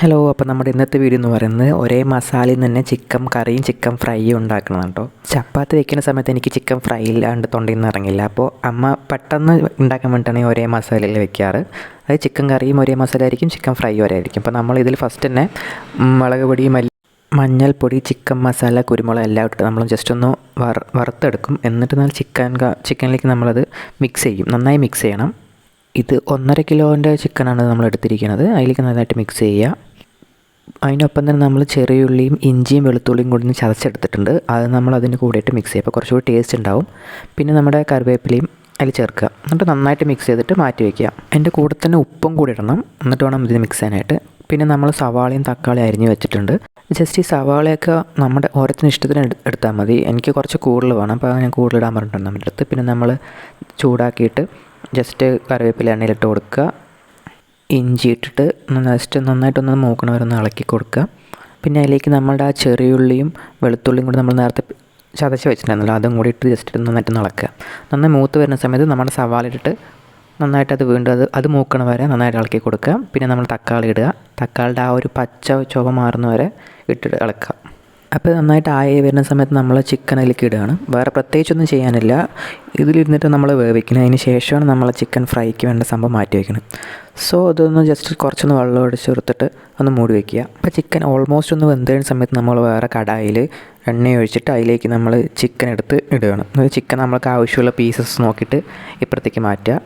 Hello, അപ്പോൾ നമ്മുടെ ഇന്നത്തെ വീഡിയോ എന്ന് പറയുന്നത് ഒരേ മസാലയിൽ തന്നെ ചിക്കൻ കറിയും ചിക്കൻ ഫ്രൈയും ഉണ്ടാക്കണം കേട്ടോ. ചപ്പാത്തി വെക്കുന്ന സമയത്ത് എനിക്ക് ചിക്കൻ ഫ്രൈ ഇല്ലാണ്ട് തൊണ്ടയിൽ നിന്ന് ഇറങ്ങില്ല. അപ്പോൾ അമ്മ പെട്ടെന്ന് ഉണ്ടാക്കാൻ വേണ്ടിയിട്ടാണ് ഒരേ മസാലയിൽ വെക്കാറ്. അത് ചിക്കൻ കറിയും ഒരേ മസാല ആയിരിക്കും, ചിക്കൻ ഫ്രൈ ഒരേ ആയിരിക്കും. അപ്പോൾ നമ്മൾ ഇതിൽ ഫസ്റ്റ് തന്നെ മുളക് പൊടി, മഞ്ഞൾപ്പൊടി, ചിക്കൻ മസാല, കുരുമുളക് എല്ലാം ഇട്ട് നമ്മൾ ജസ്റ്റ് ഒന്ന് വറുത്തെടുക്കും. എന്നിട്ട് ചിക്കനിലേക്ക് നമ്മളത് മിക്സ് ചെയ്യും. നന്നായി മിക്സ് ചെയ്യണം. ഇത് 1.5 കിലോൻ്റെ ചിക്കനാണ് നമ്മൾ എടുത്തിരിക്കുന്നത്. അതിലേക്ക് നന്നായിട്ട് മിക്സ് ചെയ്യുക. അതിനൊപ്പം തന്നെ നമ്മൾ ചെറിയ ഉള്ളിയും ഇഞ്ചിയും വെളുത്തുള്ളിയും കൂടി ചതച്ചെടുത്തിട്ടുണ്ട്. അത് നമ്മൾ അതിന് കൂടിയിട്ട് മിക്സ് ചെയ്യുക. അപ്പോൾ കുറച്ചുകൂടി ടേസ്റ്റ് ഉണ്ടാവും. പിന്നെ നമ്മുടെ കറിവേപ്പിലയും അതിൽ ചേർക്കുക. എന്നിട്ട് നന്നായിട്ട് മിക്സ് ചെയ്തിട്ട് മാറ്റി വയ്ക്കുക. അതിൻ്റെ കൂടെ തന്നെ ഉപ്പും കൂടി ഇടണം. എന്നിട്ട് വേണം ഇതിന് മിക്സ് ചെയ്യാനായിട്ട്. പിന്നെ നമ്മൾ സവാളയും തക്കാളിയും അരിഞ്ഞ് വെച്ചിട്ടുണ്ട്. ജസ്റ്റ് ഈ സവാളയൊക്കെ നമ്മുടെ ഓരോരുത്തരുടെ ഇഷ്ടത്തിന് എടുത്താൽ മതി. എനിക്ക് കുറച്ച് കൂടുതൽ വേണം, അപ്പോൾ ഞാൻ കൂടുതലിടാൻ പറഞ്ഞിട്ടുണ്ട് നമ്മുടെ അടുത്ത്. പിന്നെ നമ്മൾ ചൂടാക്കിയിട്ട് ജസ്റ്റ് കറിവേപ്പില എണ്ണയിലിട്ട് കൊടുക്കുക. ഇഞ്ചി ഇട്ടിട്ട് ജസ്റ്റ് നന്നായിട്ടൊന്ന് മൂക്കണവരൊന്ന് ഇളക്കി കൊടുക്കുക. പിന്നെ അതിലേക്ക് നമ്മളുടെ ആ ചെറിയുള്ളിയും വെളുത്തുള്ളിയും കൂടി നമ്മൾ നേരത്തെ ചതച്ച് വെച്ചിട്ടുണ്ടായിരുന്നല്ലോ, അതും കൂടി ഇട്ട് ജസ്റ്റ് നന്നായിട്ട് ഇളക്കുക. നന്നായി മൂത്ത് വരുന്ന സമയത്ത് നമ്മുടെ സവാള ഇട്ടിട്ട് നന്നായിട്ട് അത് വീണ്ടും അത് മൂക്കണ വരെ നന്നായിട്ട് ഇളക്കി കൊടുക്കുക. പിന്നെ നമ്മൾ തക്കാളി ഇടുക. തക്കാളിയുടെ ആ ഒരു പച്ച ചുവ മാറുന്ന വരെ ഇട്ടിട്ട് ഇളക്കുക. അപ്പോൾ നന്നായിട്ട് ആയി വരുന്ന സമയത്ത് നമ്മൾ ചിക്കൻ അതിലേക്ക് ഇടുകയാണ്. വേറെ പ്രത്യേകിച്ചൊന്നും ചെയ്യാനില്ല. ഇതിലിരുന്നിട്ട് നമ്മൾ വേവിക്കണം. അതിന് ശേഷമാണ് നമ്മൾ ചിക്കൻ ഫ്രൈക്ക് വേണ്ട സംഭവം മാറ്റി വയ്ക്കണം. സോ അതൊന്ന് ജസ്റ്റ് കുറച്ചൊന്ന് വെള്ളം ഒഴിച്ച് കൊടുത്തിട്ട് ഒന്ന് മൂടി വയ്ക്കുക. അപ്പോൾ ചിക്കൻ ഓൾമോസ്റ്റ് ഒന്ന് വെന്തുന്ന സമയത്ത് നമ്മൾ വേറെ കടായിൽ എണ്ണ ഒഴിച്ചിട്ട് അതിലേക്ക് നമ്മൾ ചിക്കൻ എടുത്ത് ഇടുകയാണ്. ചിക്കൻ നമ്മൾക്ക് ആവശ്യമുള്ള പീസസ് നോക്കിയിട്ട് ഇപ്പുറത്തേക്ക് മാറ്റുക.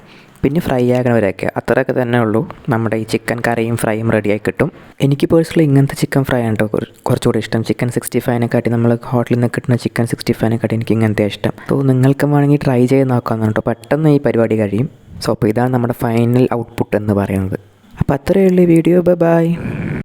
പിന്നെ ഫ്രൈ ആകണവരൊക്കെ അത്രയൊക്കെ തന്നെ ഉള്ളൂ. നമ്മുടെ ഈ ചിക്കൻ കറിയും ഫ്രൈയും റെഡിയായി കിട്ടും. എനിക്ക് പേഴ്സണലി ഇങ്ങനത്തെ ചിക്കൻ ഫ്രൈ ആണ് കേട്ടോ കുറച്ചുകൂടി ഇഷ്ടം. ചിക്കൻ 65-നെക്കാട്ടി നമ്മൾ ഹോട്ടലിൽ നിന്ന് കിട്ടുന്ന ചിക്കൻ 65-നെക്കാട്ടി എനിക്ക് ഇങ്ങനത്തെ ഇഷ്ടം. അപ്പോൾ നിങ്ങൾക്കും വേണമെങ്കിൽ ട്രൈ ചെയ്ത് നോക്കാമെന്ന് കേട്ടോ. പെട്ടെന്ന് ഈ പരിപാടി കഴിയും. സോ അപ്പോൾ ഇതാണ് നമ്മുടെ ഫൈനൽ ഔട്ട്പുട്ട് എന്ന് പറയുന്നത്. അപ്പോൾ അത്രയേ ഉള്ളൂ വീഡിയോ. ബൈ.